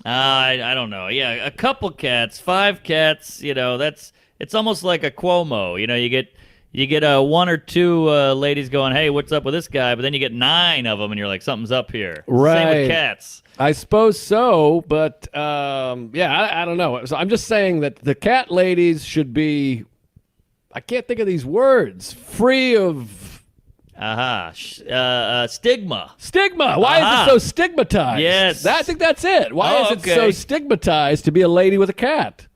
I don't know. Yeah, a couple cats, 5 cats. It's almost like a Cuomo. You get one or two ladies going, "Hey, what's up with this guy?" But then you get 9 of them, and you're like, "Something's up here." Right. Same with cats. I suppose so, but I don't know. So I'm just saying that the cat ladies should be, I can't think of these words, free of Stigma. stigma. Why is it so stigmatized? Yes. I think that's it. Why is it okay. so stigmatized to be a lady with a cat?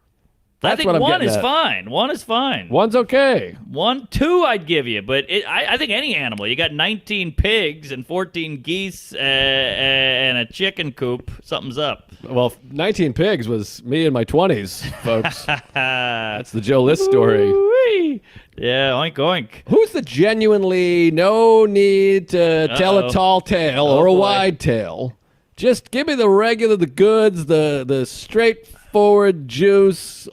I That's think what I'm one getting is at. fine. One is fine. One's okay. 1, 2, I'd give you, but I think any animal. You got 19 pigs and 14 geese and a chicken coop. Something's up. Well, 19 pigs was me in my 20s, folks. That's the Joe List story. Ooh-wee. Yeah, oink oink. Who's the genuinely no need to tell a tall tale or a boy. wide tale? Just give me the regular, the goods, the straightforward juice.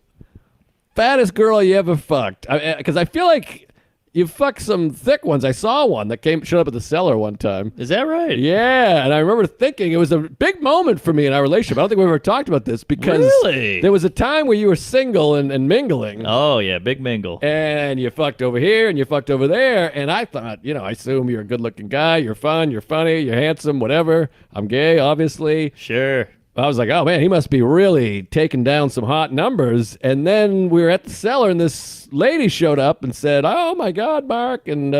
Fattest girl you ever fucked. Because I feel like you fucked some thick ones. I saw one that showed up at the cellar one time. Is that right? Yeah, and I remember thinking it was a big moment for me in our relationship. I don't think we've ever talked about this because Really? there was a time where you were single and mingling. Oh, yeah, big mingle. And you fucked over here and you fucked over there. And I thought, I assume you're a good looking guy. You're fun. You're funny. You're handsome, whatever. I'm gay, obviously. Sure. I was like, oh, man, he must be really taking down some hot numbers. And then we were at the cellar and this lady showed up and said, oh, my God, Mark. And,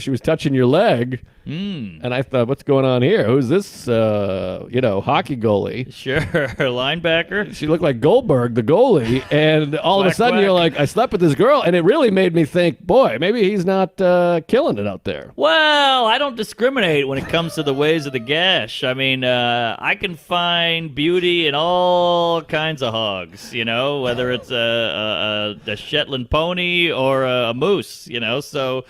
she was touching your leg. And I thought, what's going on here? Who's this, hockey goalie? Sure. Linebacker. She looked like Goldberg, the goalie. And all of a Quack, sudden, quack. you're like, I slept with this girl. And it really made me think, boy, maybe he's not killing it out there. Well, I don't discriminate when it comes to the ways of the gash. I mean, I can find beauty in all kinds of hogs, whether it's a Shetland pony or a moose, So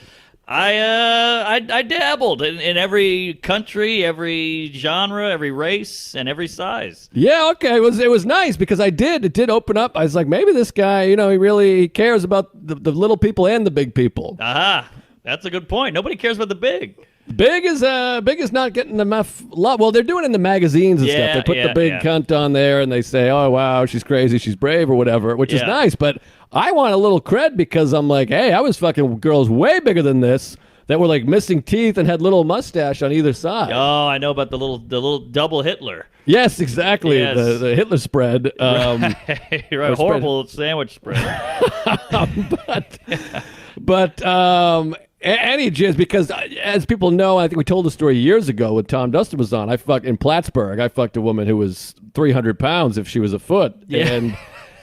I dabbled in every country, every genre, every race, and every size. Yeah, okay. It was nice because it did open up. I was like, maybe this guy, he really cares about the little people and the big people. Aha. That's a good point. Nobody cares about the big. Big is not getting enough love. Well, they're doing it in the magazines and stuff. They put the big cunt on there and they say, oh, wow, she's crazy, she's brave or whatever, which is nice. But I want a little cred because I'm like, hey, I was fucking girls way bigger than this that were like missing teeth and had little mustache on either side. Oh, I know about the little double Hitler. Yes, exactly. Yes. The Hitler spread. You're right. Horrible sandwich spread. But any jizz, because as people know, I think we told the story years ago when Tom Dustin was on. I fucked in Plattsburgh. I fucked a woman who was 300 pounds if she was a foot. Yeah. And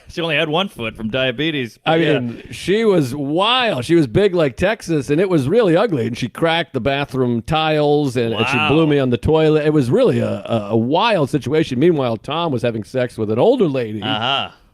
She only had 1 foot from diabetes. I mean, she was wild. She was big like Texas, and it was really ugly. And she cracked the bathroom tiles, and she blew me on the toilet. It was really a wild situation. Meanwhile, Tom was having sex with an older lady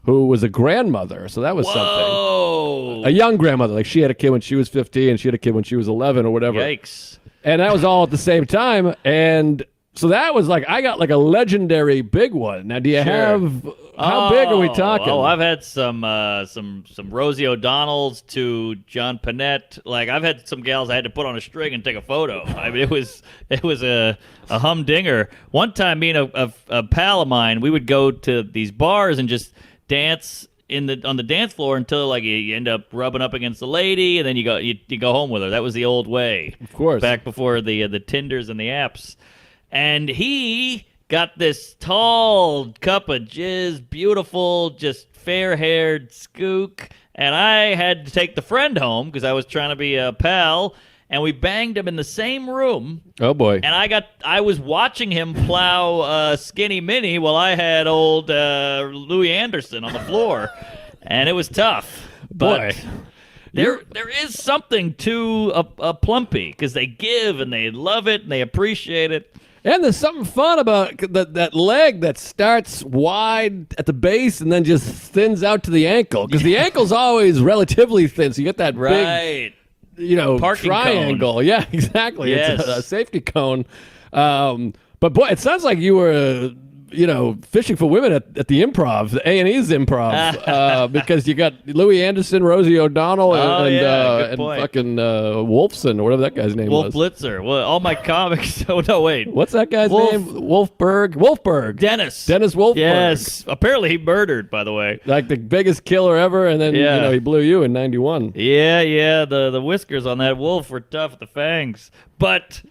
who was a grandmother. So that was something. A young grandmother. Like she had a kid when she was 15, and she had a kid when she was 11 or whatever. Yikes. And that was all at the same time. And so that was like, I got like a legendary big one. Now, do you have, how big are we talking? Oh, I've had some Rosie O'Donnells to John Panette. Like, I've had some gals I had to put on a string and take a photo. I mean, it was a humdinger. One time, me and a pal of mine, we would go to these bars and just dance on the dance floor until like you end up rubbing up against the lady, and then you go home with her. That was the old way, of course, back before the Tinders and the apps. And he got this tall cup of jizz, beautiful, just fair-haired skook, and I had to take the friend home because I was trying to be a pal. And we banged him in the same room. Oh boy! And I was watching him plow Skinny Minnie while I had old Louis Anderson on the floor, and it was tough. But boy, there is something to a plumpy because they give and they love it and they appreciate it. And there's something fun about that leg that starts wide at the base and then just thins out to the ankle because the ankle's always relatively thin, so you get that big, Parking triangle. Cone. Yeah, exactly. Yes. It's a safety cone. But boy, it sounds like you were fishing for women at the Improv, the A&E's Improv, because you got Louis Anderson, Rosie O'Donnell, and point. fucking Wolfson or whatever that guy's name Wolf was. Blitzer. Well, all my comics. Oh no, wait. What's that guy's name? Wolfberg. Dennis Wolfberg. Yes. Apparently he murdered, by the way. Like the biggest killer ever, and then he blew you in '91. Yeah. The whiskers on that wolf were tough, the fangs. But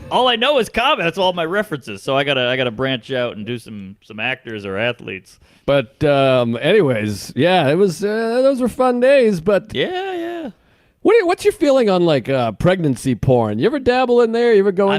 all I know is comedy. That's all my references. So I gotta branch out and do some actors or athletes. But anyways, yeah, it was those were fun days. But Yeah. what's your feeling on like pregnancy porn? You ever dabble in there? You ever go?